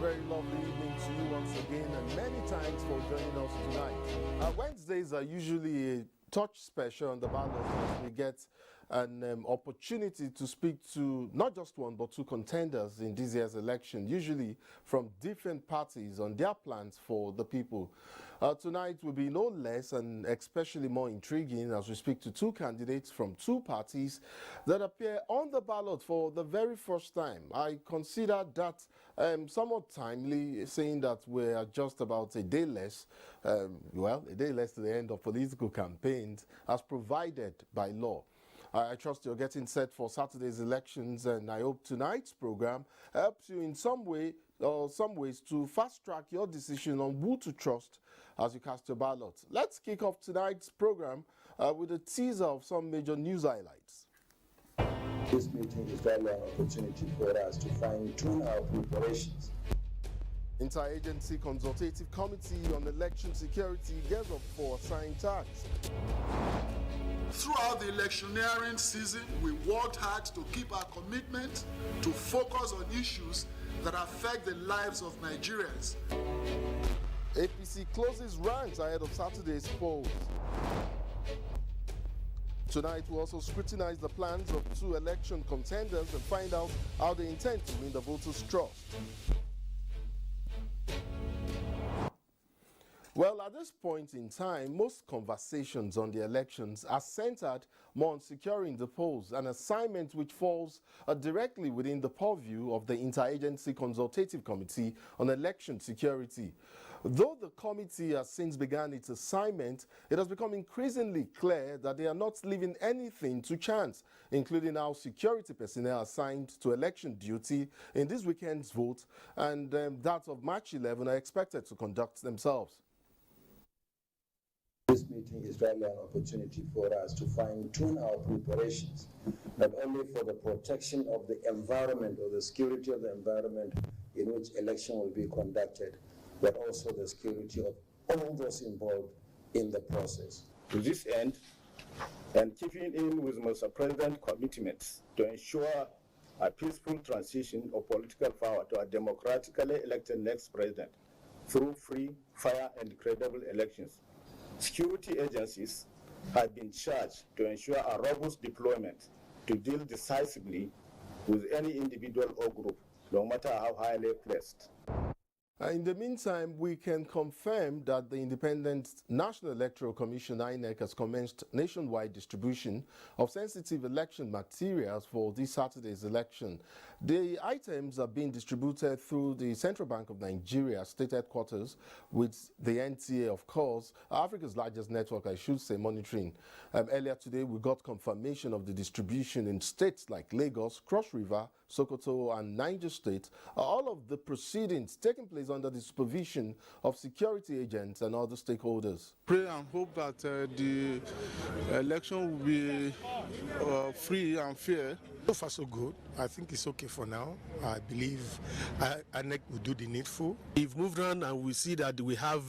very lovely evening to you once again, and many thanks for joining us tonight. Wednesdays are usually a touch special on the ballot as we get an opportunity to speak to not just one but two contenders in this year's election, usually from different parties on their plans for the people. Tonight will be no less and especially more intriguing as we speak to two candidates from two parties that appear on the ballot for the very first time. I consider that somewhat timely, saying that we're just about a day less, a day less to the end of political campaigns as provided by law. I trust you're getting set for Saturday's elections, and I hope tonight's program helps you in some way or some ways to fast-track your decision on who to trust as you cast your ballot. Let's kick off tonight's program with a teaser of some major news highlights. This meeting is really an opportunity for us to fine-tune our preparations. Interagency Consultative Committee on Election Security gears up for assigned tasks. Throughout the electioneering season, we worked hard to keep our commitment to focus on issues that affect the lives of Nigerians. APC closes ranks ahead of Saturday's polls. Tonight, we'll also scrutinize the plans of two election contenders and find out how they intend to win the voters' trust. Well, at this point in time, most conversations on the elections are centered more on securing the polls, an assignment which falls directly within the purview of the Interagency Consultative Committee on Election Security. Though the committee has since begun its assignment, it has become increasingly clear that they are not leaving anything to chance, including how security personnel assigned to election duty in this weekend's vote and that of March 11 are expected to conduct themselves. This meeting is really an opportunity for us to fine-tune our preparations, not only for the protection of the environment or the security of the environment in which election will be conducted, but also the security of all those involved in the process. To this end, and keeping in with Mr. President's commitments to ensure a peaceful transition of political power to a democratically elected next president through free, fair, and credible elections, security agencies have been charged to ensure a robust deployment to deal decisively with any individual or group, no matter how highly placed. In the meantime, we can confirm that the Independent National Electoral Commission, INEC, has commenced nationwide distribution of sensitive election materials for this Saturday's election. The items are being distributed through the Central Bank of Nigeria state headquarters, with the NTA, of course, Africa's largest network, I should say, monitoring. Earlier today, we got confirmation of the distribution in states like Lagos, Cross River, Sokoto, and Niger State. All of the proceedings taking place under the supervision of security agents and other stakeholders. Pray and hope that the election will be free and fair. So far so good. I think it's okay for now. I believe INEC will do the needful. We've moved on and we see that we have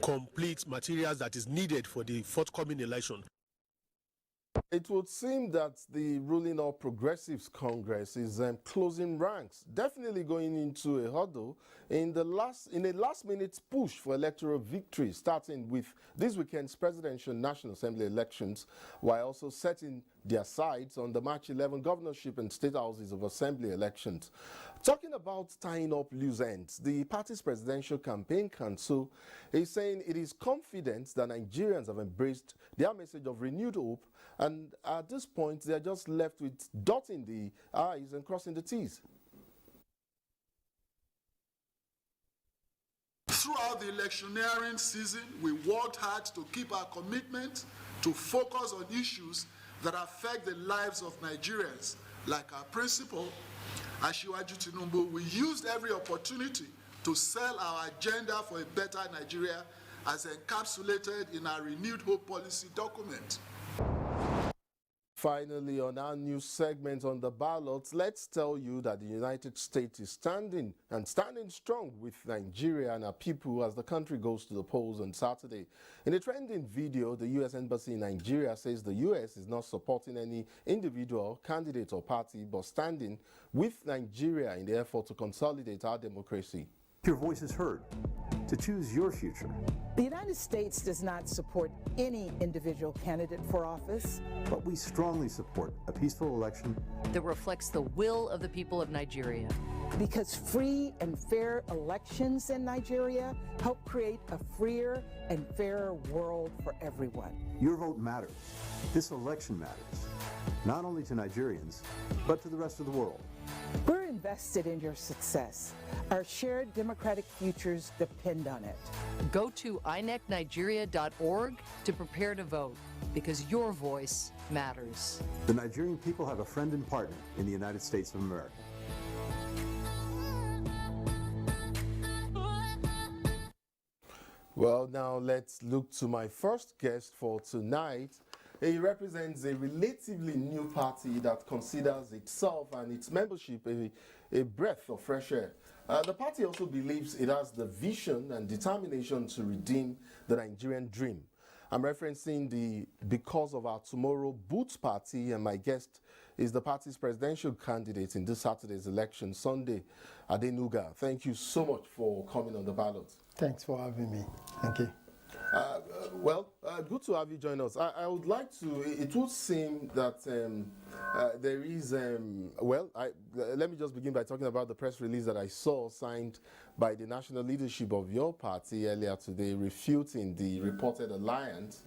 complete materials that is needed for the forthcoming election. It would seem that the ruling All Progressives Congress is closing ranks, definitely going into a huddle in a last-minute push for electoral victory, starting with this weekend's presidential National Assembly elections, while also setting their sights on the March 11 governorship and state houses of assembly elections. Talking about tying up loose ends, the party's presidential campaign council is saying it is confident that Nigerians have embraced their message of renewed hope, and at this point they are just left with dotting the I's and crossing the T's. Throughout the electioneering season, we worked hard to keep our commitment to focus on issues that affect the lives of Nigerians, like our principal, Asiwaju Tinubu. We used every opportunity to sell our agenda for a better Nigeria as encapsulated in our renewed hope policy document. Finally, on our news segment on the ballot, let's tell you that the United States is standing strong with Nigeria and our people as the country goes to the polls on Saturday. In a trending video, the U.S. Embassy in Nigeria says the U.S. is not supporting any individual, candidate or party, but standing with Nigeria in the effort to consolidate our democracy. Your voice is heard. To choose your future. The United States does not support any individual candidate for office. But we strongly support a peaceful election that reflects the will of the people of Nigeria. Because free and fair elections in Nigeria help create a freer and fairer world for everyone. Your vote matters. This election matters. Not only to Nigerians, but to the rest of the world. We're invested in your success. Our shared democratic futures depend on it. Go to inecnigeria.org to prepare to vote, because your voice matters. The Nigerian people have a friend and partner in the United States of America. Well, now let's look to my first guest for tonight. He represents a relatively new party that considers itself and its membership a breath of fresh air. The party also believes it has the vision and determination to redeem the Nigerian dream. I'm referencing the Because of Our Tomorrow Boots Party, and my guest is the party's presidential candidate in this Saturday's election, Sunday Adenuga. Thank you so much for coming on the ballot. Thanks for having me. Thank you. Good to have you join us. I would like to, it would seem that there is, let me just begin by talking about the press release that I saw signed by the national leadership of your party earlier today, refuting the reported alliance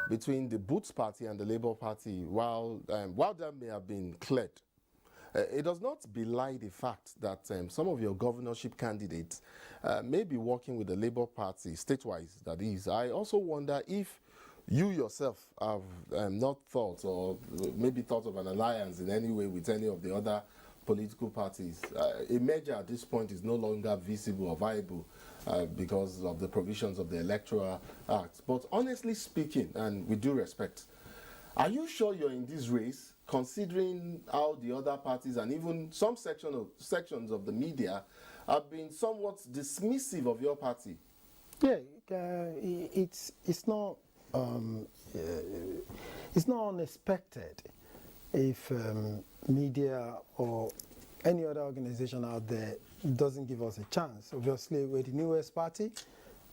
between the Boots Party and the Labour Party. While that may have been cleared, it does not belie the fact that some of your governorship candidates may be working with the Labour Party, statewide that is. I also wonder if you yourself have not thought or maybe thought of an alliance in any way with any of the other political parties. A merger at this point is no longer visible or viable because of the provisions of the Electoral Act. But honestly speaking, and with due respect, are you sure you're in this race, considering how the other parties and even some sections of the media have been somewhat dismissive of your party? Yeah, it's not unexpected if media or any other organization out there doesn't give us a chance. Obviously, we're the newest party.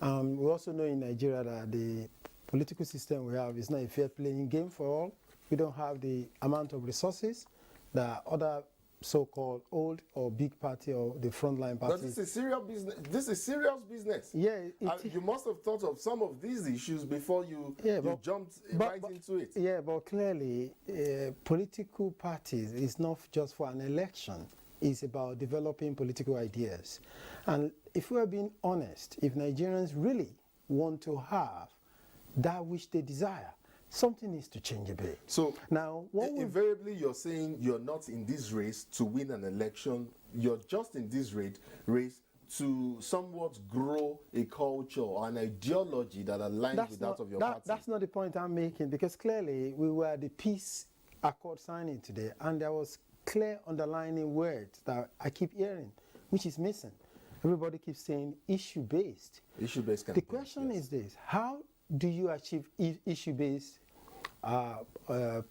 We also know in Nigeria that the political system we have is not a fair playing game for all. We don't have the amount of resources that other so-called old or big party or the frontline parties. But this is serious business. This is serious business. Yeah, you must have thought of some of these issues before you jumped right into it. Yeah, but clearly, political parties is not just for an election. It's about developing political ideas. And if we are being honest, if Nigerians really want to have that which they desire, something needs to change a bit. So now, invariably, you're saying you're not in this race to win an election. You're just in this race to somewhat grow a culture or an ideology that aligns with that of your party. That's not the point I'm making, because clearly we were at the peace accord signing today, and there was clear underlining words that I keep hearing, which is missing. Everybody keeps saying issue-based. Issue-based campaign. The question is this: how do you achieve issue-based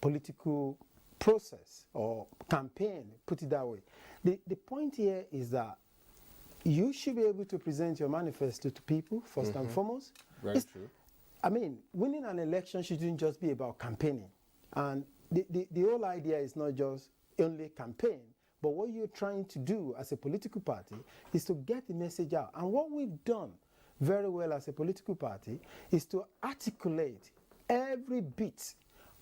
political process or campaign, put it that way? The point here is that you should be able to present your manifesto to people, first and foremost. Very true. I mean, winning an election shouldn't just be about campaigning. And the whole idea is not just only campaign, but what you're trying to do as a political party is to get the message out. And what we've done very well as a political party is to articulate every bit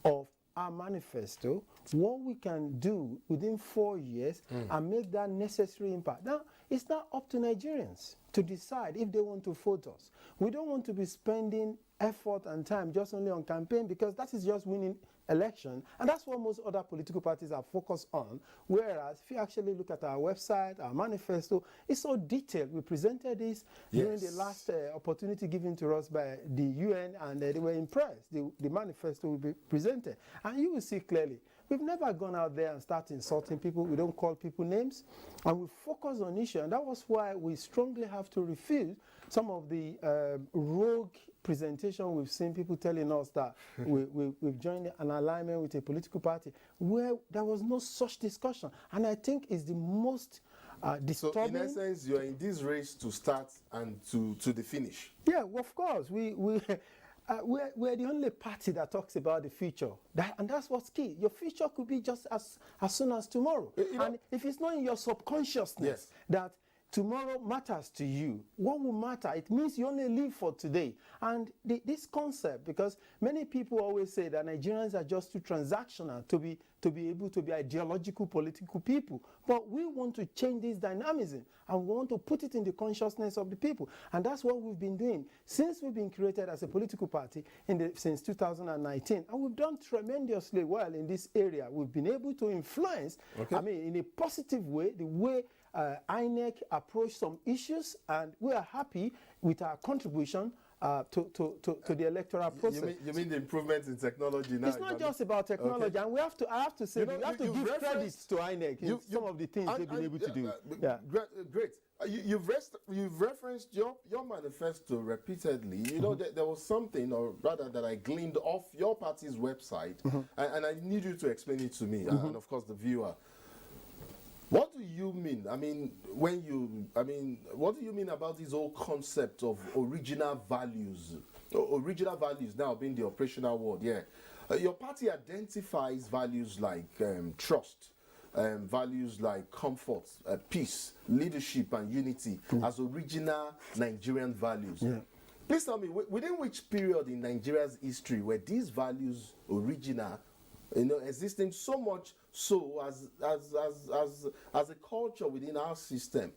of our manifesto, what we can do within 4 years and make that necessary impact. Now, it's not up to Nigerians to decide if they want to vote us. We don't want to be spending effort and time just only on campaign, because that is just winning election, and that's what most other political parties are focused on. Whereas if you actually look at our website, our manifesto, it's so detailed. We presented this during the last opportunity given to us by the UN, and they were impressed. The manifesto will be presented, and you will see clearly we've never gone out there and started insulting people. We don't call people names, and we focus on issue. And that was why we strongly have to refuse some of the rogue presentation we've seen, people telling us that we've joined an alignment with a political party where there was no such discussion. And I think it's the most disturbing. So in essence, you're in this race to start and to the finish. Yeah, well, of course. We're the only party that talks about the future. And that's what's key. Your future could be just as soon as tomorrow. And if it's not in your subconsciousness that tomorrow matters to you, what will matter? It means you only live for today. And this concept, because many people always say that Nigerians are just too transactional to be able to be ideological political people. But we want to change this dynamism, and we want to put it in the consciousness of the people. And that's what we've been doing since we've been created as a political party since 2019. And we've done tremendously well in this area. We've been able to influence, in a positive way, the way INEC approached some issues, and we are happy with our contribution to the electoral process. You mean the improvements in technology now? It's not just about technology, and I have to say, we have to give credit to INEC in some of the things they've been able to do. Great. You've referenced your manifesto repeatedly. You know, there was something, or rather, that I gleaned off your party's website, and I need you to explain it to me, and of course the viewer. What do you mean? What do you mean about this whole concept of original values? Original values now being the operational word, your party identifies values like trust, values like comfort, peace, leadership, and unity as original Nigerian values. Yeah. Please tell me, within which period in Nigeria's history were these values original, existing so much so as a culture within our system?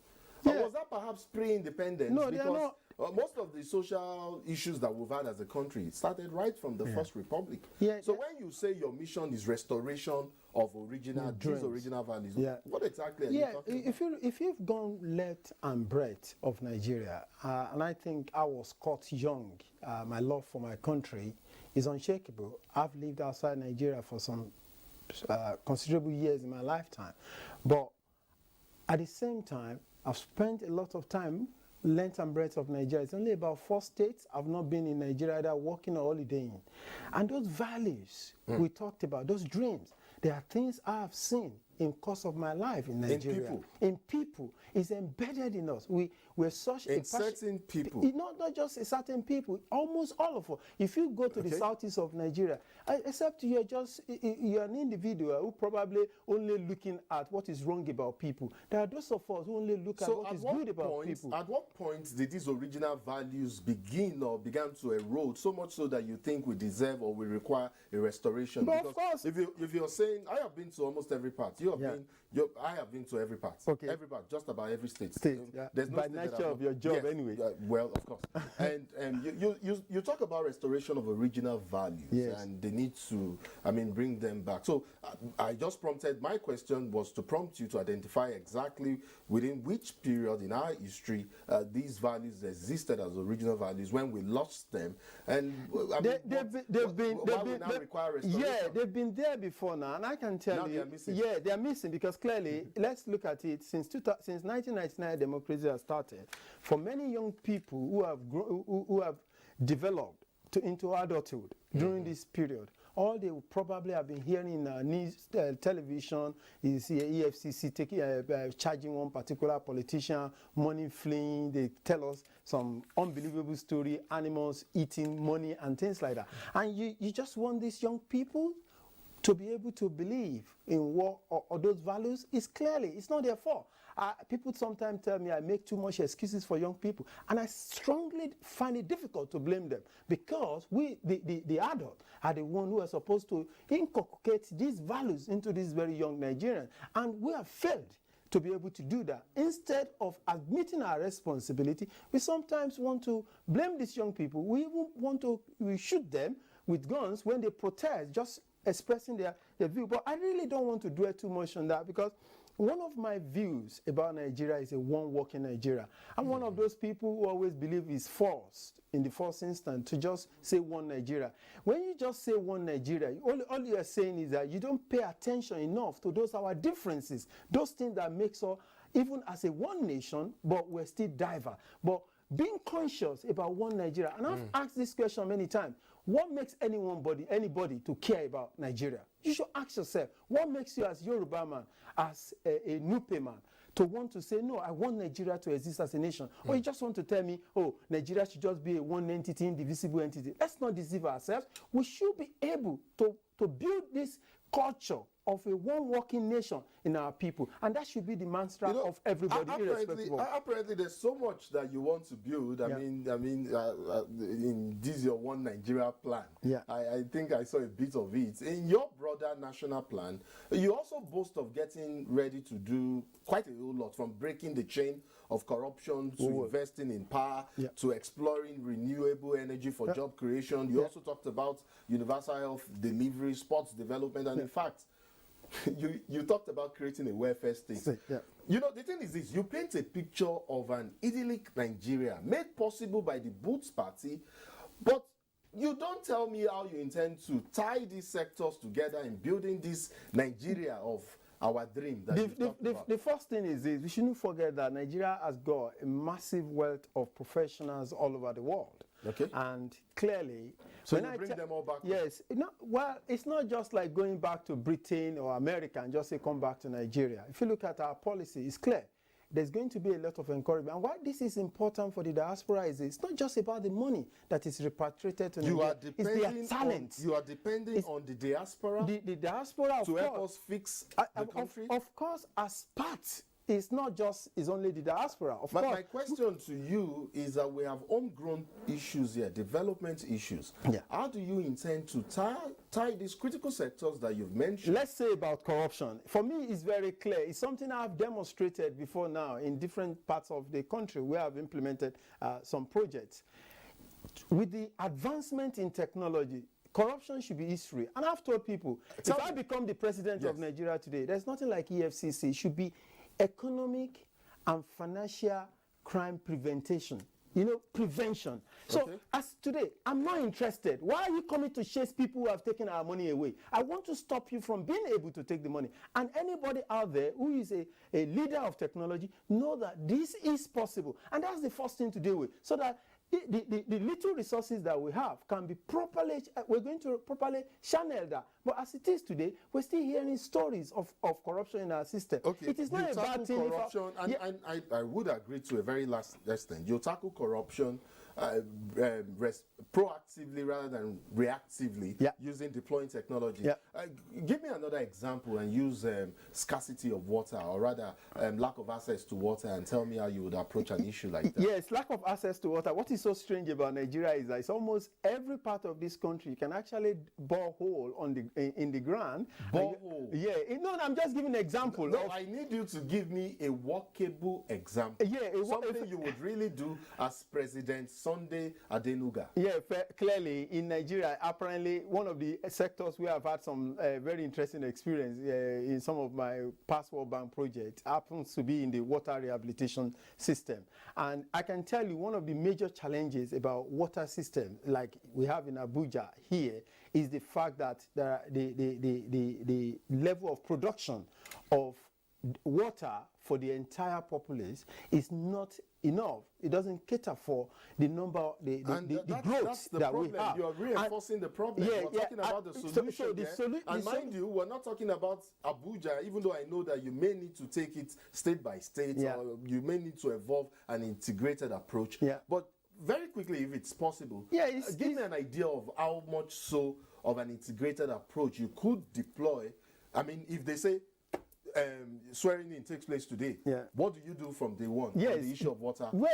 Or was that perhaps pre-independence? No, because most of the social issues that we've had as a country started right from the First Republic. So when you say your mission is restoration of these original values, what exactly are you talking about? If you've gone length and breadth of Nigeria, and I think I was caught young, my love for my country is unshakable. I've lived outside Nigeria for some considerable years in my lifetime. But at the same time, I've spent a lot of time length and breadth of Nigeria. It's only about 4 states I've not been in Nigeria either working or holidaying. And those values we talked about, those dreams, there are things I have seen in course of my life in Nigeria. In people. It's embedded in us. We're such in certain people. Not just a certain people, almost all of us. If you go to the southeast of Nigeria, except you're an individual who probably only looking at what is wrong about people. There are those of us who only look at what is good about people. At what point did these original values began to erode, so much so that you think we deserve or we require a restoration? But because of course, if you're saying, I have been to almost every part. I have been to every part. Every part, just about every state. There's no by nature of your job anyway. Well, of course. And you talk about restoration of original values and the need to, bring them back. So I just prompted, my question was to prompt you to identify exactly within which period in our history these values existed as original values, when we lost them, and they've been require restoration. Yeah, they've been there before now, and I can tell you, they are missing. Yeah, they are missing, because clearly, let's look at it. Since 1999, democracy has started. For many young people who have developed into adulthood during this period, all they would probably have been hearing in news, television, is EFCC charging one particular politician, money fleeing. They tell us some unbelievable story, animals eating money and things like that. And you just want these young people to be able to believe in what or those values. It's not their fault. People sometimes tell me I make too much excuses for young people, and I strongly find it difficult to blame them, because the adults, are the ones who are supposed to inculcate these values into these very young Nigerians, and we have failed to be able to do that. Instead of admitting our responsibility, we sometimes want to blame these young people. We even want to shoot them with guns when they protest, just expressing their view. But I really don't want to dwell too much on that, because one of my views about Nigeria is a one working Nigeria. I'm one of those people who always believe it's forced in the first instance to just say one Nigeria. When you just say one Nigeria, all you are saying is that you don't pay attention enough to those our differences, those things that makes us, even as a one nation, but we're still diverse. But being conscious about one Nigeria, and I've asked this question many times, what makes anybody to care about Nigeria? You should ask yourself, what makes you as Yoruba man, as a Nupe man, to want to say, no, I want Nigeria to exist as a nation? Or you just want to tell me, oh, Nigeria should just be a one entity, indivisible entity. Let's not deceive ourselves. We should be able to build this culture of a one working nation in our people, and that should be the mantra of everybody, irrespective of. Apparently, there's so much that you want to build. I mean, in this your one Nigeria plan. Yeah. I think I saw a bit of it in your broader national plan. You also boast of getting ready to do quite a whole lot, from breaking the chain of corruption to investing in power to exploring renewable energy for job creation. You also talked about universal health delivery, sports development, and in fact, you talked about creating a welfare state. You know, the thing is this, you paint a picture of an idyllic Nigeria made possible by the Boots Party, but you don't tell me how you intend to tie these sectors together in building this Nigeria of our dream. The first thing is this, we shouldn't forget that Nigeria has got a massive wealth of professionals all over the world. Okay. And clearly, so you bring them all back? Yes. Well, it's not just like going back to Britain or America and just say come back to Nigeria. If you look at our policy, it's clear. There's going to be a lot of encouragement. And why this is important for the diaspora is it's not just about the money that is repatriated to Nigeria. It's their talent. You are depending on the diaspora? The diaspora, to help us fix the country? Of course, as part. It's not just, it's only the diaspora. Of course. My question to you is that we have homegrown issues here, development issues. Yeah. How do you intend to tie these critical sectors that you've mentioned? Let's say about corruption. For me, it's very clear. It's something I've demonstrated before now in different parts of the country where I've implemented some projects. With the advancement in technology, corruption should be history. And I've told people, if I become the president of Nigeria today, there's nothing like EFCC. It should be economic and financial crime prevention. Prevention. So as today, I'm not interested. Why are you coming to chase people who have taken our money away? I want to stop you from being able to take the money. And anybody out there who is a leader of technology, know that this is possible. And that's the first thing to deal with. So that the little resources that we have can be properly, we're going to properly channel that. But as it is today, we're still hearing stories of corruption in our system. Okay, it is not a bad thing. Corruption, I would agree to a very last extent. You tackle corruption proactively rather than reactively, using deploying technology. Give me another example and use scarcity of water, or rather lack of access to water, and tell me how you would approach an issue like that. Yes, lack of access to water. What is so strange about Nigeria is that it's almost every part of this country can actually bore hole in the ground. Borehole? I'm just giving an example. No, I need you to give me a workable example. Something you would really do as President Sunday Adenuga. Clearly in Nigeria, apparently one of the sectors where I've had some very interesting experience in some of my past World Bank projects happens to be in the water rehabilitation system. And I can tell you one of the major challenges about water system like we have in Abuja here is the fact that the level of production of water for the entire populace is not enough. It doesn't cater for the number, the growth that we have. You're reinforcing the problem. We're talking about the solution. And mind you, we're not talking about Abuja, even though I know that you may need to take it state by state, or you may need to evolve an integrated approach. But very quickly, if it's possible, give me an idea of how much of an integrated approach you could deploy. I mean, if they say swearing in takes place today, what do you do from day one on the issue of water supply?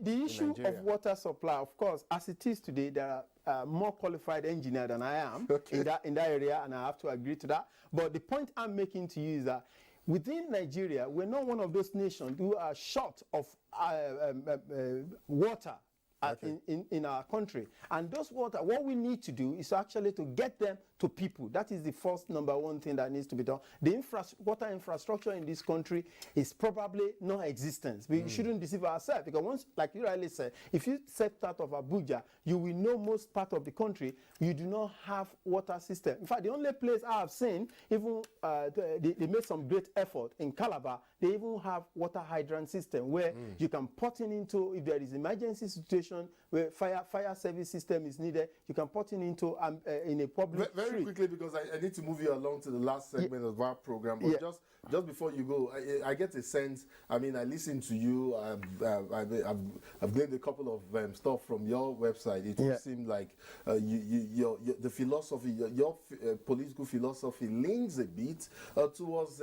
The issue of water supply, of course, as it is today, there are more qualified engineers than I am in that area, and I have to agree to that. But the point I'm making to you is that within Nigeria, we're not one of those nations who are short of water in our country. And those water, what we need to do is actually to get them to people. That is the first number one thing that needs to be done. The water infrastructure in this country is probably non-existent. We shouldn't deceive ourselves, because once, like you rightly said, if you step out of Abuja, you will know most part of the country, you do not have water system. In fact, the only place I have seen, even they made some great effort in Calabar, they even have water hydrant system where you can put into, if there is emergency situation where fire service system is needed, you can put into in a public Very quickly, because I need to move you along to the last segment of our program. But just before you go, I get a sense. I mean, I listened to you. I've gleaned a couple of stuff from your website. It would seem like the philosophy, your political philosophy, leans a bit towards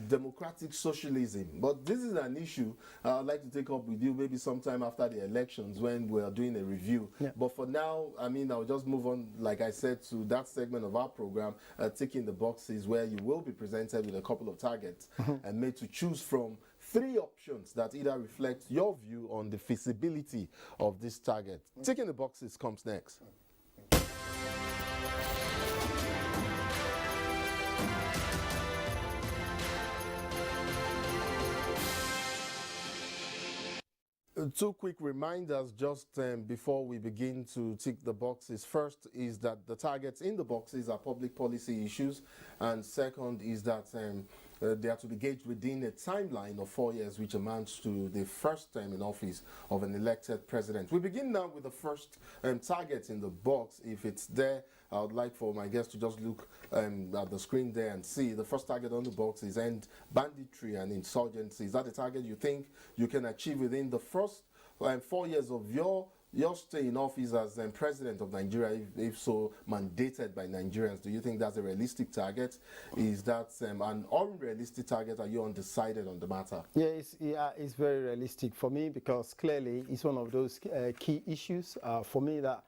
democratic socialism. But this is an issue I'd like to take up with you maybe sometime after the elections when we are doing a review. But for now, I mean, I'll just move on, like I said, to that segment of our program, ticking the boxes, where you will be presented with a couple of targets and made to choose from 3 options that either reflect your view on the feasibility of this target. Ticking the boxes comes next. Two quick reminders just before we begin to tick the boxes. First is that the targets in the boxes are public policy issues, and second is that they are to be gauged within a timeline of 4 years, which amounts to the first term in office of an elected president. We begin now with the first target in the box. If it's there, I would like for my guests to just look at the screen there and see. The first target on the box is end banditry and insurgency. Is that the target you think you can achieve within the first 4 years of your stay in office as president of Nigeria, if so mandated by Nigerians? Do you think that's a realistic target? Is that an unrealistic target? Are you undecided on the matter? It's very realistic for me, because clearly it's one of those key issues for me that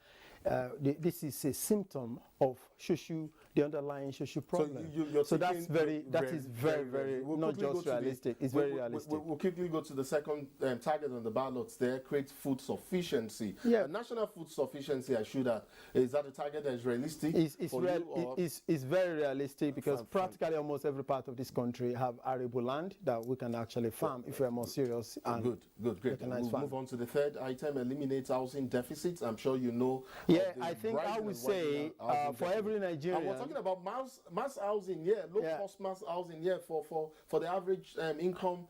this is a symptom of the underlying social problem. So that is very, not just realistic. It's very realistic. We'll quickly go to the second target on the ballots there, create food sufficiency. National food sufficiency, I should add. Is that a target that is realistic? It's very realistic, because practically almost every part of this country have arable land that we can actually farm if we're more serious. And great. We'll move on to the third item, eliminate housing deficits. I'm sure you know. I think I would say for every Nigerian. And we're talking about mass housing, low-cost mass housing, for the average income,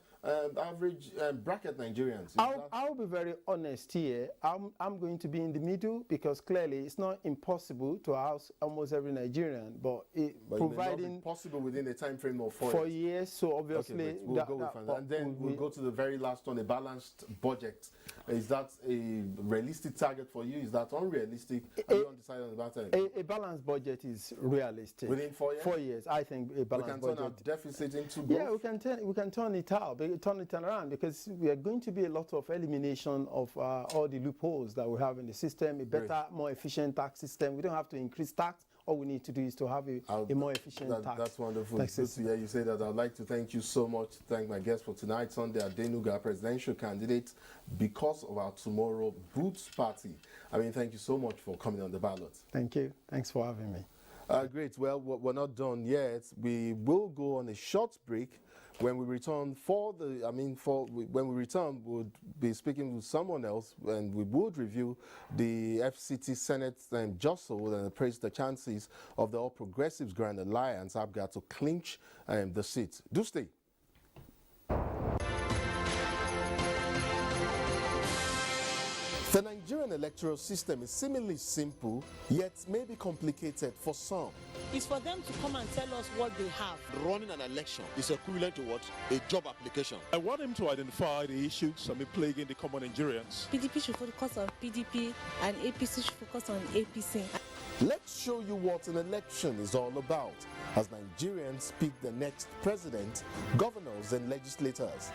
average bracket Nigerians. I'll be very honest here. I'm going to be in the middle, because clearly it's not impossible to house almost every Nigerian, but providing possible within a time frame of 4 years. So obviously, we'll go with that. And then we'll go to the very last one, a balanced budget. Is that a realistic target for you? Is that unrealistic? Are you undecided on the matter? A balanced budget is realistic. Within 4 years? 4 years, I think a balanced budget. We can turn our deficit into growth? Yeah, we can turn it out, turn it around, because we are going to be a lot of elimination of all the loopholes that we have in the system, a better, more efficient tax system. We don't have to increase tax. All we need to do is to have a more efficient tax. That's wonderful. Good to hear you say that. I'd like to thank you so much. Thank my guest for tonight, Sunday Adenuga, presidential candidate because of our Tomorrow Boots Party. I mean, thank you so much for coming on the ballot. Thank you. Thanks for having me. Great. Well, we're not done yet. We will go on a short break. When we return when we return, we'll be speaking with someone else, and we would review the FCT Senate jostle and praise the chances of the All Progressives Grand Alliance, ABGA, to clinch the seat. Do stay. The Nigerian electoral system is seemingly simple, yet may be complicated for some. It's for them to come and tell us what they have. Running an election is equivalent to what? A job application. I want them to identify the issues plaguing the common Nigerians. PDP should focus on PDP and APC should focus on APC. Let's show you what an election is all about as Nigerians pick the next president, governors and legislators.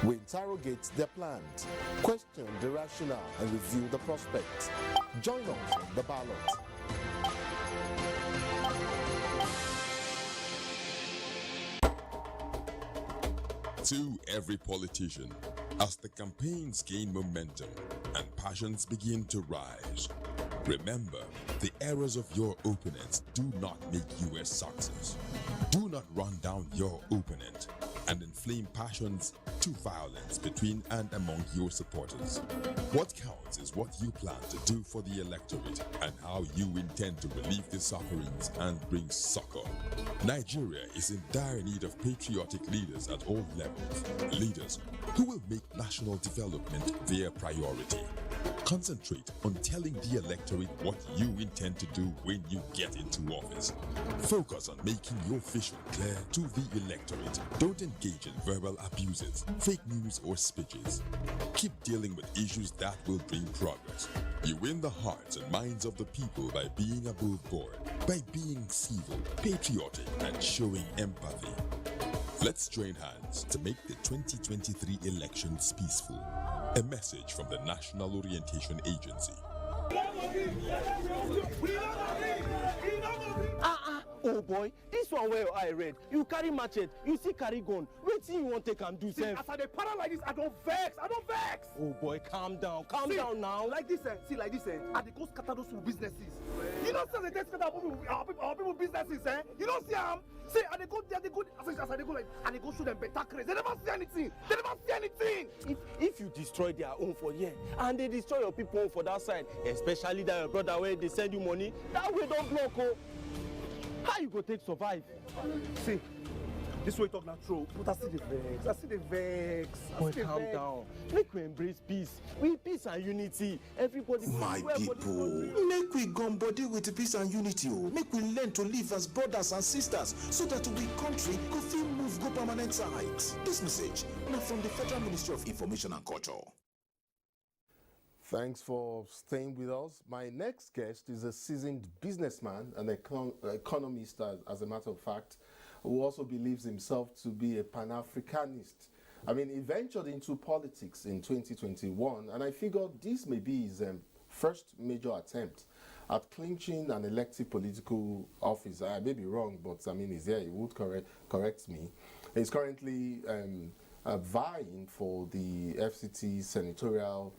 We interrogate their plans, question the rationale and review the prospects. Join us on the ballot. To every politician, as the campaigns gain momentum and passions begin to rise. Remember, the errors of your opponents do not make you a success. Do not run down your opponent and inflame passions to violence between and among your supporters. What counts is what you plan to do for the electorate and how you intend to relieve the sufferings and bring succor. Nigeria is in dire need of patriotic leaders at all levels, leaders who will make national development their priority. Concentrate on telling the electorate what you intend to do when you get into office. Focus on making your vision clear to the electorate. Don't engage in verbal abuses, fake news or speeches. Keep dealing with issues that will bring progress. You win the hearts and minds of the people by being above board, by being civil, patriotic, and showing empathy. Let's join hands to make the 2023 elections peaceful. A message from the National Orientation Agency. Oh boy, this one where I read. You carry machete, you see carry gun. Wait till you want take and do self. As I dey para like this, I don't vex. Oh boy, calm down down now. Like this, see like this, I dey go scatter those businesses. You know, see they scatter our people businesses, You don't see them. See, and they go there, as I go like, and they go show them better craze. They never see anything. If you destroy their own for here, and they destroy your people own for that side, especially that your brother where they send you money, that way don't block. Oh. How you go take survive? See, this way talk not true, but I see the vex. Boy, calm down. Make we embrace peace. We peace and unity. Everybody. My people, make we gum body with peace and unity. Make we learn to live as brothers and sisters, so that we country go feel move go permanent sides. This message now from the Federal Ministry of Information and Culture. Thanks for staying with us. My next guest is a seasoned businessman and economist, as a matter of fact, who also believes himself to be a Pan-Africanist. I mean, he ventured into politics in 2021, and I figured this may be his first major attempt at clinching an elective political office. I may be wrong, but I mean, he's here, he would correct me. He's currently vying for the FCT senatorial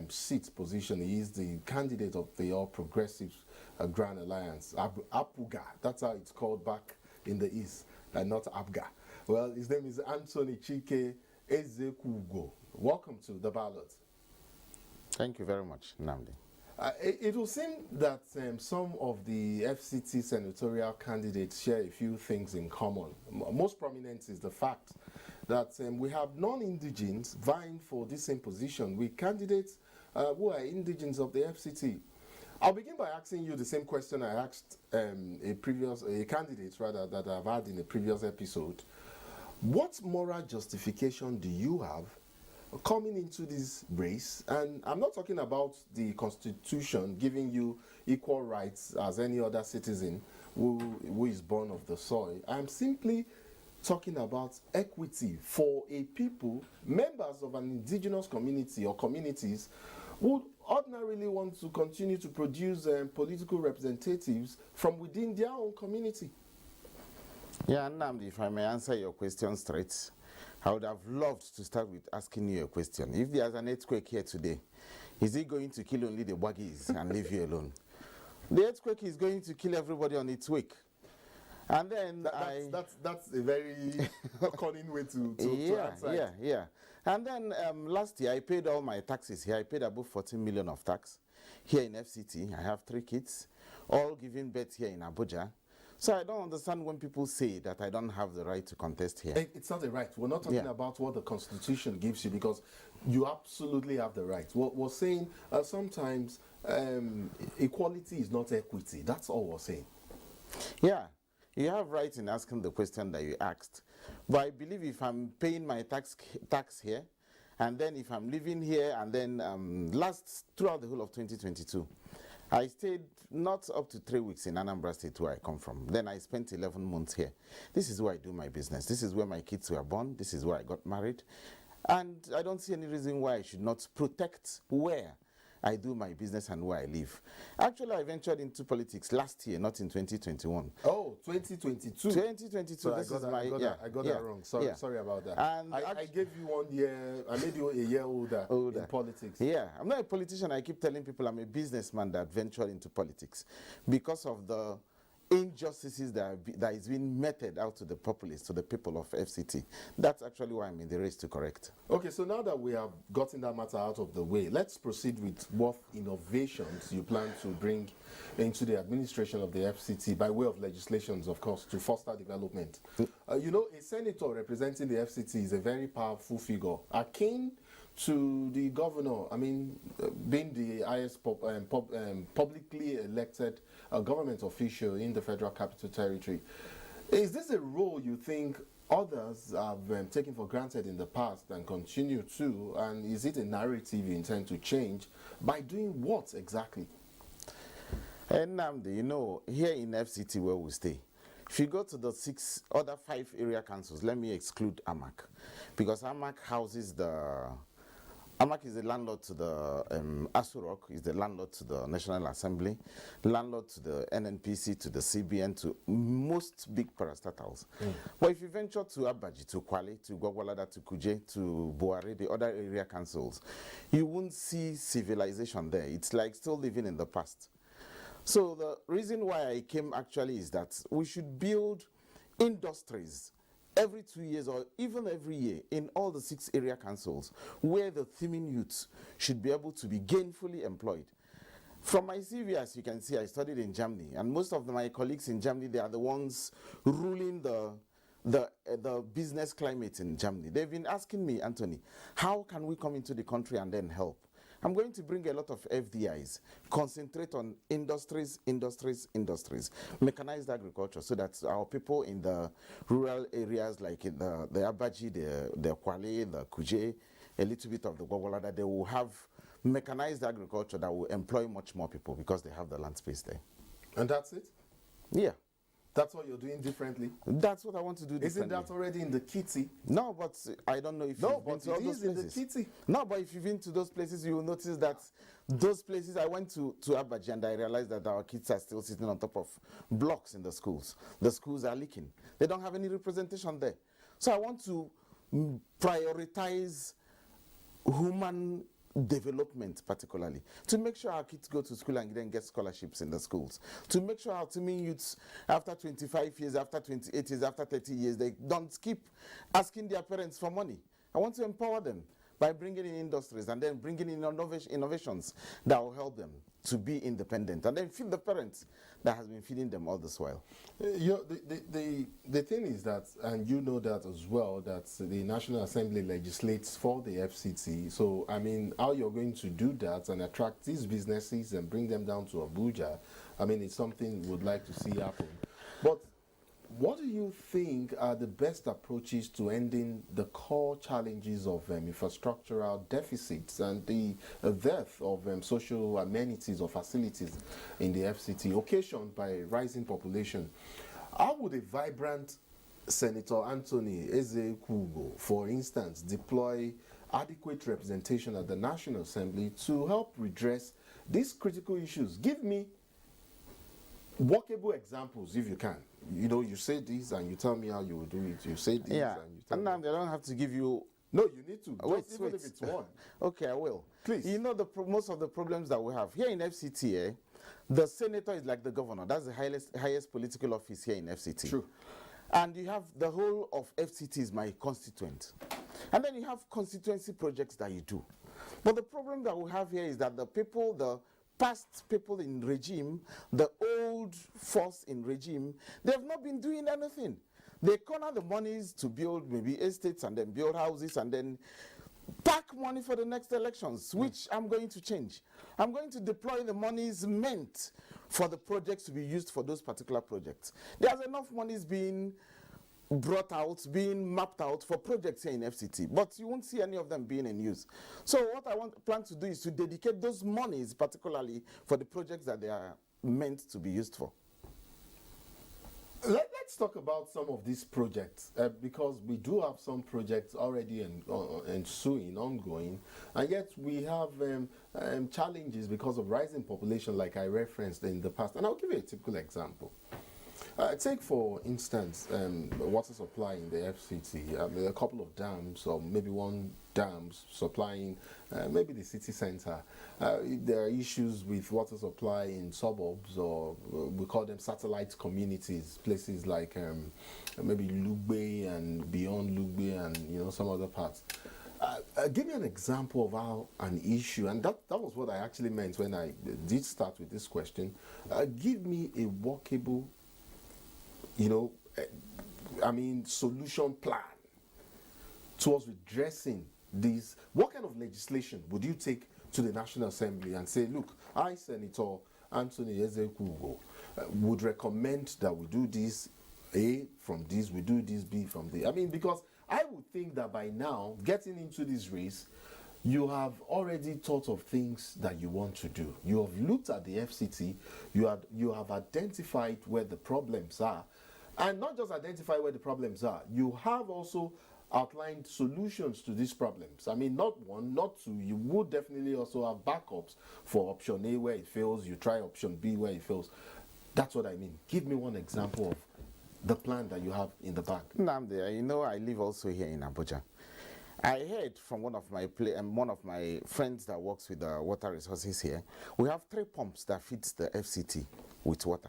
seat position. He is the candidate of the All Progressives Grand Alliance, Abuja. That's how it's called back in the East, not Abga. Well, his name is Anthony Chike Ezekugo. Welcome to the Ballot. Thank you very much, Nnamdi. It will seem that some of the FCT senatorial candidates share a few things in common. Most prominent is the fact that we have non-indigens vying for this same position with candidates who are indigens of the FCT. I'll begin by asking you the same question I asked a candidate rather that I've had in a previous episode. What moral justification do you have coming into this race? And I'm not talking about the Constitution giving you equal rights as any other citizen who is born of the soil. I'm simply talking about equity for a people, members of an indigenous community or communities, who ordinarily want to continue to produce political representatives from within their own community. Yeah, Nnamdi, if I may answer your question straight, I would have loved to start with asking you a question. If there's an earthquake here today, is it going to kill only the buggies and leave you alone? The earthquake is going to kill everybody on its wake. And then that's a very cunning way to answer it. Yeah. And then last year I paid all my taxes here. I paid above 14 million of tax here in FCT. I have 3 kids, all giving birth here in Abuja. So I don't understand when people say that I don't have the right to contest here. It's not a right. We're not talking about what the Constitution gives you, because you absolutely have the right. What we're saying sometimes equality is not equity. That's all we're saying. Yeah. You have right in asking the question that you asked. But I believe if I'm paying my tax here, and then if I'm living here, and then throughout the whole of 2022, I stayed not up to 3 weeks in Anambra State, where I come from. Then I spent 11 months here. This is where I do my business. This is where my kids were born. This is where I got married. And I don't see any reason why I should not protect where I do my business and where I live. Actually, I ventured into politics last year, not in 2021. Oh, 2022. 2022. So this is my I got that wrong. Sorry about that. And I gave you 1 year. I made you a year older in politics. Yeah, I'm not a politician. I keep telling people I'm a businessman that ventured into politics because of the injustices that is being meted out to the populace, to the people of FCT. That's actually why I'm in the race to correct. Okay, so now that we have gotten that matter out of the way, let's proceed with what innovations you plan to bring into the administration of the FCT by way of legislations, of course, to foster development. You know, a senator representing the FCT is a very powerful figure, akin to the governor, I mean, being the highest publicly elected government official in the Federal Capital Territory. Is this a role you think others have taken for granted in the past and continue to? And is it a narrative you intend to change? By doing what exactly? And you know, here in FCT where we stay, if you go to the 5 area councils, let me exclude AMAC, because AMAC houses AMAC is the landlord to the Asurok, is the landlord to the National Assembly, landlord to the NNPC, to the CBN, to most big parastatals. But if you venture to Abaji, to Kwale, to Gwagwalada, to Kuje, to Boare, the other area councils, you won't see civilization there. It's like still living in the past. So the reason why I came actually is that we should build industries every 2 years or even every year in all the 6 area councils where the teeming youths should be able to be gainfully employed. From my CV, as you can see, I studied in Germany, and most of my colleagues in Germany, they are the ones ruling the business climate in Germany. They've been asking me, Anthony, how can we come into the country and then help? I'm going to bring a lot of FDIs, concentrate on industries, mechanized agriculture, so that our people in the rural areas like in the Abaji, the Kwale, the Kuje, a little bit of the Gwagwalada, they will have mechanized agriculture that will employ much more people because they have the land space there. And that's it? Yeah. That's what you're doing differently? That's what I want to do differently. Isn't that already in the kitty? No, but I don't know if you've been to all those places. No, but it is in the kitty. No, but if you've been to those places, you will notice that those places, I went to Abaji and I realized that our kids are still sitting on top of blocks in the schools. The schools are leaking. They don't have any representation there. So I want to prioritize human development, particularly to make sure our kids go to school and then get scholarships in the schools, to make sure our teeming youths after 25 years, after 28 years, after 30 years, they don't keep asking their parents for money. I want to empower them by bringing in industries and then bringing in innovations that will help them to be independent and then feed the parents that has been feeding them all this while. The thing is that, and you know that as well, that the National Assembly legislates for the FCT. So, I mean, how you're going to do that and attract these businesses and bring them down to Abuja, I mean, it's something we would like to see happen. But what do you think are the best approaches to ending the core challenges of infrastructural deficits and the dearth of social amenities or facilities in the FCT, occasioned by rising population? How would a vibrant Senator Anthony Eze-Kugo, for instance, deploy adequate representation at the National Assembly to help redress these critical issues? Give me workable examples if you can. You know, you say this and you tell me how you will do it. You say this and you tell me. I don't have to give you... No, you need to. Wait, even if it's one. Okay, I will. Please. You know, most of the problems that we have here in FCT, the senator is like the governor. That's the highest political office here in FCT. True. And you have the whole of FCT is my constituent. And then you have constituency projects that you do. But the problem that we have here is that the past people in regime, the old force in regime, they have not been doing anything. They corner the monies to build maybe estates and then build houses and then pack money for the next elections, which I'm going to change. I'm going to deploy the monies meant for the projects to be used for those particular projects. There's enough monies being brought out, being mapped out for projects here in FCT, but you won't see any of them being in use. So what I plan to do is to dedicate those monies particularly for the projects that they are meant to be used for. Let's let's talk about some of these projects because we do have some projects already ensuing, ongoing, and yet we have challenges because of rising population, like I referenced in the past. And I'll give you a typical example. Take, for instance, water supply in the FCT. A couple of dams, or maybe one dam supplying maybe the city center. There are issues with water supply in suburbs, or we call them satellite communities, places like maybe Lugbe and beyond Lugbe, and some other parts. Give me an example of how an issue, and that was what I actually meant when I did start with this question. Give me a workable, solution plan towards redressing these. What kind of legislation would you take to the National Assembly and say, look, I, Senator Anthony Ezekugo, would recommend that we do this, A, from this, we do this, B, from the. Because I would think that by now, getting into this race, you have already thought of things that you want to do. You have looked at the FCT, you have identified where the problems are, and not just identify where the problems are, you have also outlined solutions to these problems. Not one, not two. You would definitely also have backups for option A where it fails, you try option B where it fails. That's what I mean. Give me one example of the plan that you have in the back. Nnamdi, I live also here in Abuja. I heard from one of my friends that works with the water resources here, we have 3 pumps that feeds the FCT with water.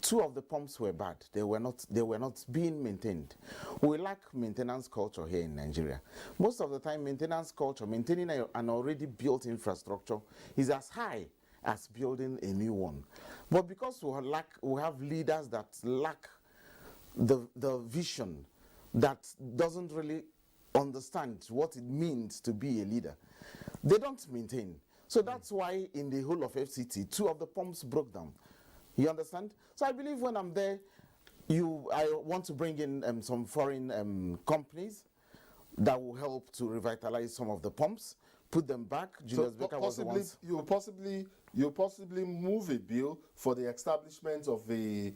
2 of the pumps were bad. They were not being maintained. We lack maintenance culture here in Nigeria. Most of the time, maintenance culture, maintaining an already built infrastructure, is as high as building a new one. But because we have leaders that lack the vision, that doesn't really understand what it means to be a leader, they don't maintain. So that's why in the whole of FCT, 2 of the pumps broke down. You understand? So I believe when I'm there, I want to bring in some foreign companies that will help to revitalize some of the pumps, put them back. Julius Baker was the ones. You'll possibly move a bill for the establishment of a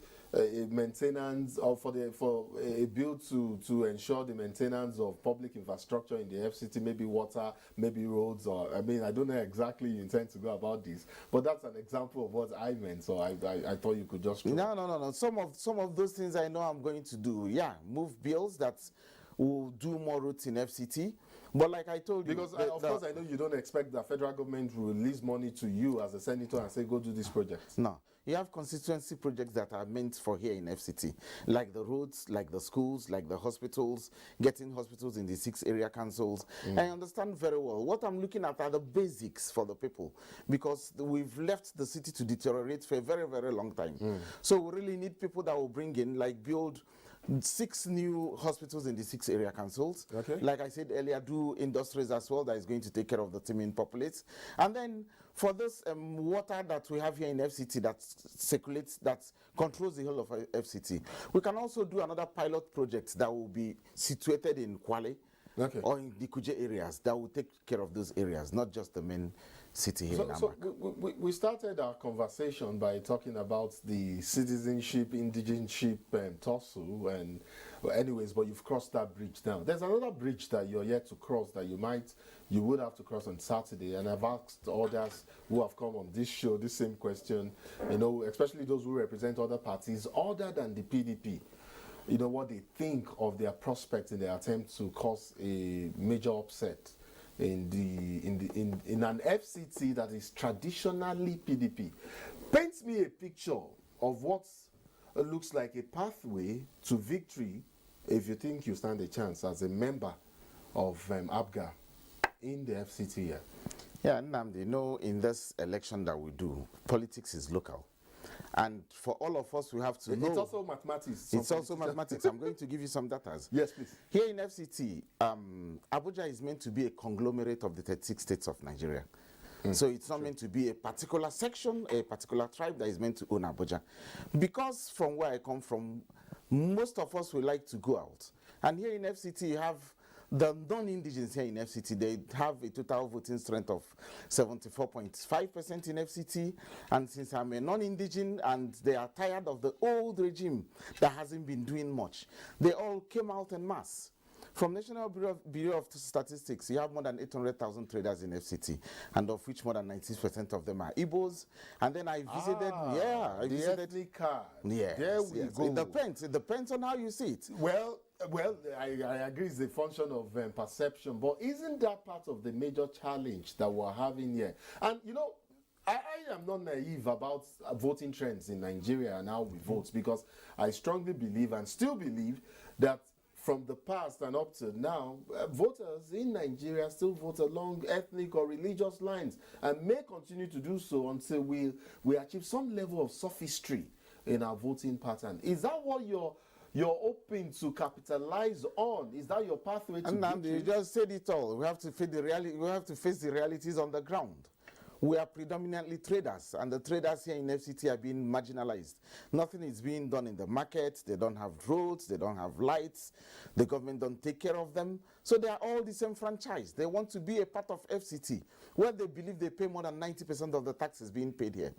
maintenance, or for a bill to ensure the maintenance of public infrastructure in the FCT, maybe water, maybe roads, or I don't know exactly you intend to go about this, but that's an example of what I meant. So I thought you could just no. Some of those things I know I'm going to do. Yeah, move bills that will do more routes in FCT. But like I told you, because of course I know you don't expect the federal government will release money to you as a senator and say go do this project. No, you have constituency projects that are meant for here in FCT, like the roads, like the schools, like the hospitals, getting hospitals in the 6 area councils. I understand very well. What I'm looking at are the basics for the people, because we've left the city to deteriorate for a very, very long time. So we really need people that will bring in, build 6 new hospitals in the 6 area councils. Okay. Like I said earlier, do industries as well that is going to take care of the teeming populace. And then for this water that we have here in FCT that circulates, that controls the whole of FCT, we can also do another pilot project that will be situated in Kwale or in the Kuje areas that will take care of those areas, not just the main city here in Amak. So we started our conversation by talking about the citizenship, indigenship tussle, and anyways, but you've crossed that bridge now. There's another bridge that you're yet to cross that you would have to cross on Saturday, and I've asked others who have come on this show this same question, especially those who represent other parties other than the PDP. What they think of their prospects in their attempt to cause a major upset in an FCT that is traditionally PDP. Paint me a picture of what looks like a pathway to victory if you think you stand a chance as a member of ABGA in the FCT here. Yeah, Nnamdi, in this election that we do, politics is local. And for all of us, we have to know. It's also mathematics. It's also mathematics. I'm going to give you some data. Yes, please. Here in FCT, Abuja is meant to be a conglomerate of the 36 states of Nigeria. So it's not meant to be a particular section, a particular tribe that is meant to own Abuja. Because from where I come from, most of us would like to go out. And here in FCT, you have the non-indigens here in FCT, they have a total voting strength of 74.5% in FCT. And since I'm a non-indigen and they are tired of the old regime that hasn't been doing much, they all came out en masse. From National Bureau of Statistics, you have more than 800,000 traders in FCT, and of which more than 90% of them are Igbos. And then I visited, I visited ethnic card. Yes, there we go. It depends on how you see it. Well, I agree it's a function of perception, but isn't that part of the major challenge that we're having here? And you know, I am not naive about voting trends in Nigeria and how we vote, because I strongly believe and still believe that from the past and up to now, voters in Nigeria still vote along ethnic or religious lines and may continue to do so until we achieve some level of sophistry in our voting pattern. Is that what you're hoping to capitalize on? Is that your pathway to victory? You just said it all. We have to face the reality. We have to face the realities on the ground. We are predominantly traders, and the traders here in FCT are being marginalized. Nothing is being done in the market. They don't have roads, they don't have lights, the government don't take care of them. So they are all disenfranchised. They want to be a part of FCT, where they believe they pay more than 90% of the taxes being paid here.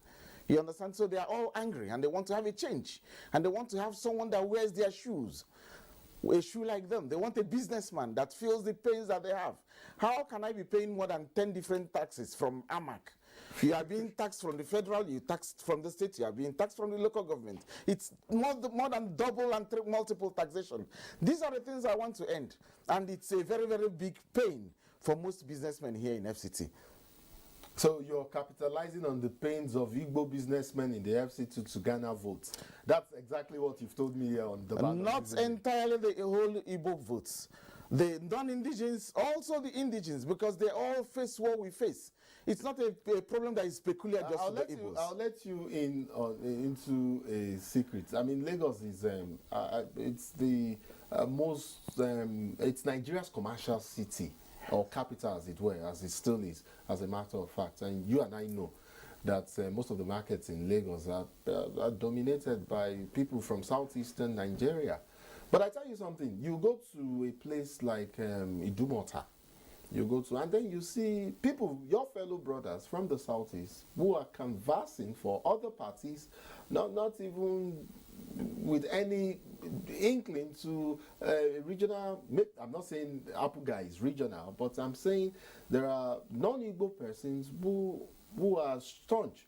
You understand? So they are all angry, and they want to have a change. And they want to have someone that wears their shoes, a shoe like them. They want a businessman that feels the pains that they have. How can I be paying more than 10 different taxes from AMAC? You are being taxed from the federal, you taxed from the state, you are being taxed from the local government. It's more than double and multiple taxation. These are the things I want to end. And it's a very, very big pain for most businessmen here in FCT. So you're capitalizing on the pains of Igbo businessmen in the FCT to garner votes. That's exactly what you've told me here on the Ballot. Not entirely the whole Igbo votes. The non-indigens, also the indigens, because they all face what we face. It's not a problem that is peculiar just to the Igbos. I'll let you in into a secret. I mean, Lagos is it's the most it's Nigeria's commercial city, or capital as it were, as it still is, as a matter of fact. And you and I know that most of the markets in Lagos are dominated by people from southeastern Nigeria. But I tell you something, you go to a place like Idumota, you go to, and then you see people, your fellow brothers from the southeast, who are canvassing for other parties, not even with any inkling to regional. I'm not saying Abuja is regional, but I'm saying there are non-Igbo persons who are staunch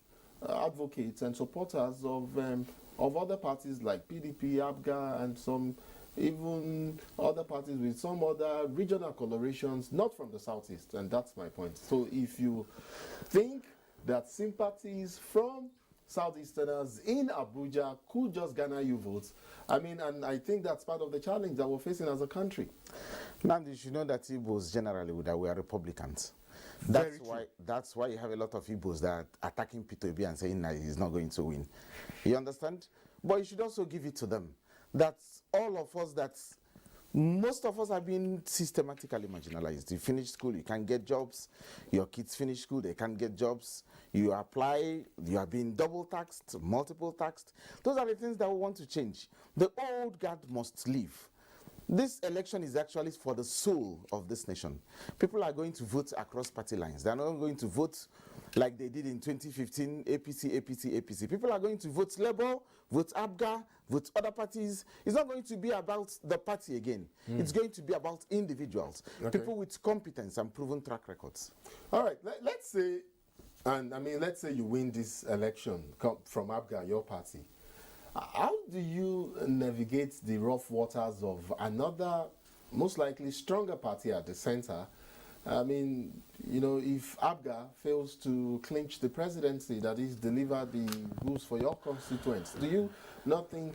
advocates and supporters of other parties like PDP, ABGA, and some even other parties with some other regional colorations, not from the southeast, and that's my point. So if you think that sympathies from southeasterners in Abuja could just garner you votes, I mean, and I think that's part of the challenge that we're facing as a country. Now, you should know that Igbos generally that we are Republicans. That's why you have a lot of Igbos that are attacking Peter Obi and saying that he's not going to win. You understand? But you should also give it to them. That's all of us, most of us have been systematically marginalized. You finish school, you can't get jobs. Your kids finish school, they can't get jobs. You apply, you are being double taxed, multiple taxed. Those are the things that we want to change. The old guard must leave. This election is actually for the soul of this nation. People are going to vote across party lines. They're not going to vote like they did in 2015, APC. People are going to vote Labour, vote ABGA, vote other parties. It's not going to be about the party again. It's going to be about individuals, people with competence and proven track records. All right, let's say, and I mean, let's say you win this election from ABGA, your party. How do you navigate the rough waters of another, most likely stronger party at the center? I mean, you know, if ABGA fails to clinch the presidency, that is, deliver the goods for your constituents, do you not think,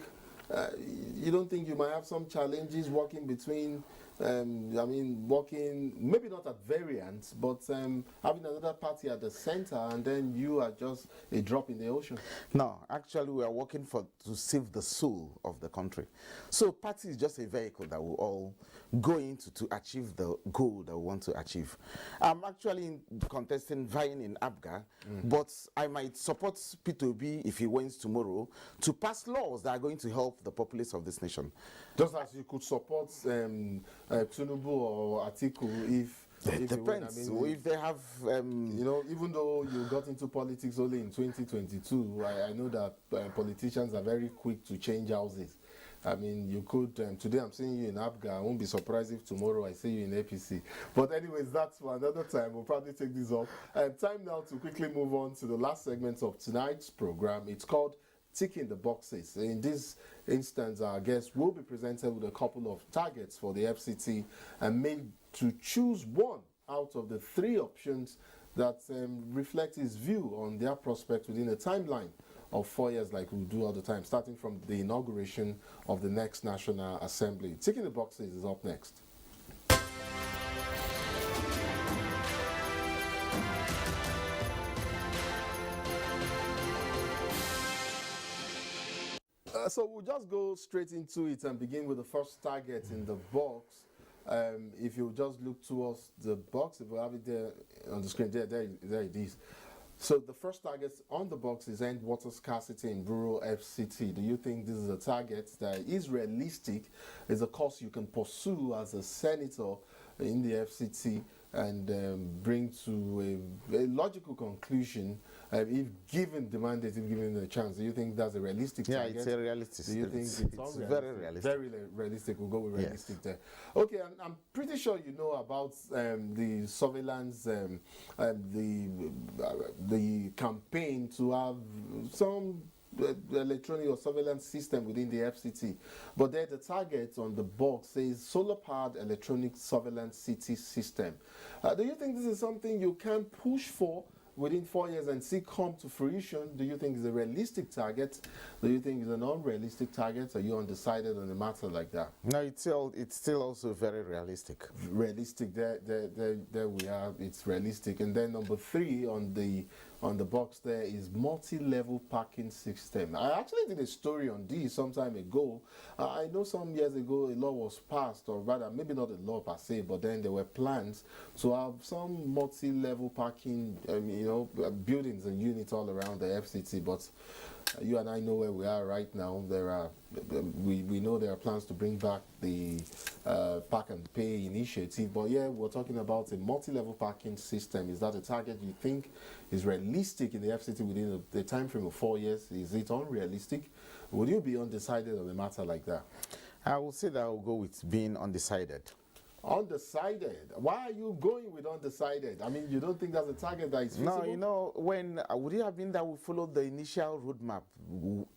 you don't think you might have some challenges working between, working, maybe not at variance, but having another party at the center, and then you are just a drop in the ocean? No, actually we are working to save the soul of the country. So party is just a vehicle that will all go into to achieve the goal that we want to achieve. I'm actually vying in ABGA, but I might support P2B if he wins tomorrow to pass laws that are going to help help the populace of this nation. Just as you could support Tinubu or Atiku if it depends. I mean, if they have, you know, even though you got into politics only in 2022, I know that politicians are very quick to change houses. I mean, you could, today I'm seeing you in Abuja. I won't be surprised if tomorrow I see you in APC. But anyways, that's for another time. We'll probably take this off. Time now to quickly move on to the last segment of tonight's program. It's called Ticking the Boxes. In this instance, our guest will be presented with a couple of targets for the FCT and made to choose one out of the three options that reflect his view on their prospects within a timeline of 4 years, like we do all the time, starting from the inauguration of the next National Assembly. Ticking the Boxes is up next. So we'll just go straight into it and begin with the first target in the box. If you just look towards the box, if we have it there on the screen, there it is. So the first target on the box is end water scarcity in rural FCT. Do you think this is a target that is realistic, is a course you can pursue as a senator in the FCT and bring to a logical conclusion if given the mandate, if given the chance? Do you think that's a realistic target? Yeah, it's a realistic. Do you think it's very realistic? Very realistic. We'll go with realistic there. Okay, and I'm pretty sure you know about the surveillance, the campaign to have some electronic or surveillance system within the FCT. But there the target on the box says solar-powered electronic surveillance city system. Do you think this is something you can push for within 4 years and see come to fruition? Do you think it's a realistic target? Do you think it's an unrealistic target? Are you undecided on a matter like that? No, it's still also very realistic. Realistic, there we are, it's realistic. And then number 3 on the box there is multi-level parking system. I actually did a story on this some time ago. I know some years ago a law was passed, or rather maybe not a law per se, but then there were plans to have some multi-level parking buildings and units all around the FCT. But you and I know where we are right now. We know there are plans to bring back the park and pay initiative, but yeah, we're talking about a multi-level parking system. Is that a target you think is realistic in the FCT within the time frame of 4 years? Is it unrealistic? Would you be undecided on a matter like that? I will say that I will go with being undecided. Undecided? Why are you going with undecided? I mean, you don't think that's a target that is feasible? No, you know, when would it have been that we followed the initial roadmap,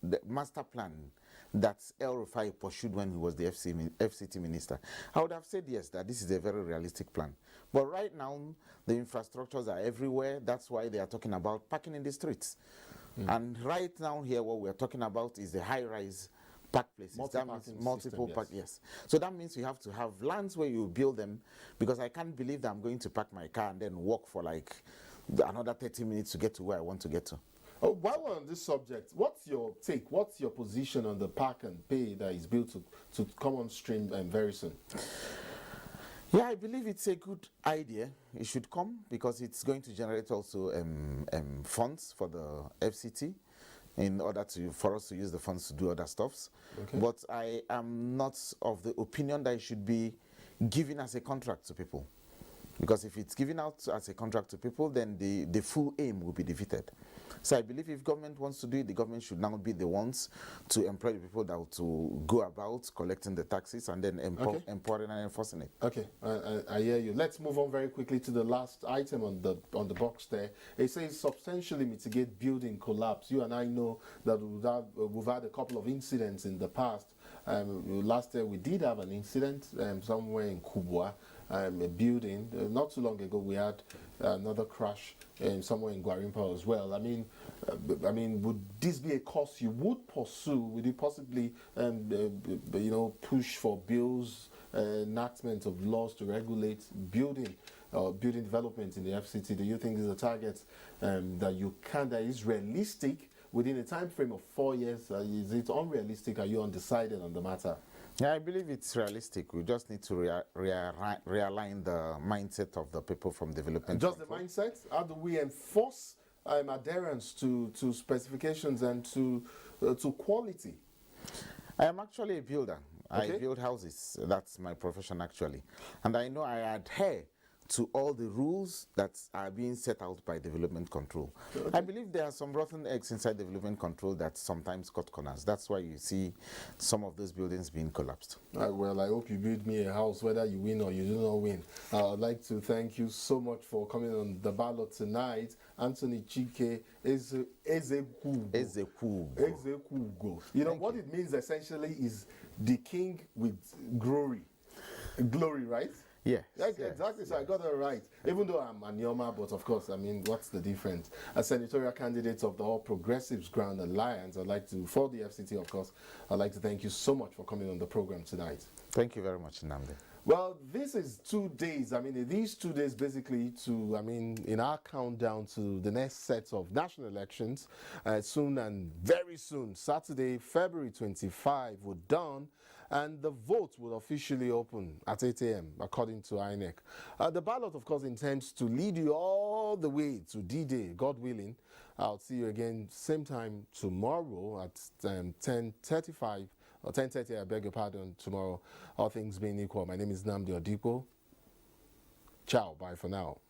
the master plan that El Rufai pursued when he was the FCT minister? I would have said yes, that this is a very realistic plan. But right now, the infrastructures are everywhere. That's why they are talking about parking in the streets. And right now here, what we are talking about is the high-rise park places. That means multiple park, yes. So that means you have to have lands where you build them, because I can't believe that I'm going to park my car and then walk for like another 30 minutes to get to where I want to get to. Oh, while we're on this subject, what's your take? What's your position on the park and pay that is built to come on stream very soon? Yeah, I believe it's a good idea. It should come because it's going to generate also funds for the FCT in order for us to use the funds to do other stuffs. Okay. But I am not of the opinion that it should be given as a contract to people. Because if it's given out as a contract to people, then the full aim will be defeated. So I believe if government wants to do it, the government should now be the ones to employ the people that to go about collecting the taxes and then empowering and enforcing it. Okay, I hear you. Let's move on very quickly to the last item on the box there. It says substantially mitigate building collapse. You and I know that we've had a couple of incidents in the past. Last year we did have an incident somewhere in Kubwa. A building. Not too long ago, we had another crash somewhere in Gwarimpa as well. I mean, would this be a course you would pursue? Would you possibly, push for bills, enactment of laws to regulate building development in the FCT? Do you think this is a target that is realistic within a time frame of 4 years? Is it unrealistic? Are you undecided on the matter? Yeah, I believe it's realistic. We just need to realign the mindset of the people from development. Just the mindset? How do we enforce adherence to specifications and to quality? I am actually a builder. Okay. I build houses. That's my profession actually. And I know I adhere to all the rules that are being set out by development control. Okay. I believe there are some rotten eggs inside development control that sometimes cut corners. That's why you see some of those buildings being collapsed. Well, I hope you build me a house whether you win or you do not win. I'd like to thank you so much for coming on the ballot tonight. Anthony Chike Ezekugo. You know, what it means essentially is the king with glory. Glory, right? Yeah. Exactly. So I got it right. Even though I'm Anyoma, but of course, I mean, what's the difference? As senatorial candidates of the All Progressives Grand Alliance, I'd like to, for the FCT, of course, I'd like to thank you so much for coming on the program tonight. Thank you very much, Nnamdi. Well, this is 2 days. I mean, these 2 days basically in our countdown to the next set of national elections, soon and very soon, Saturday, February 25, we're done. And the vote will officially open at 8 a.m. according to INEC. The ballot, of course, intends to lead you all the way to D-Day, God willing. I'll see you again same time tomorrow at 10:35 or 10:30. I beg your pardon. Tomorrow, all things being equal. My name is Nnamdi Odipo. Ciao. Bye for now.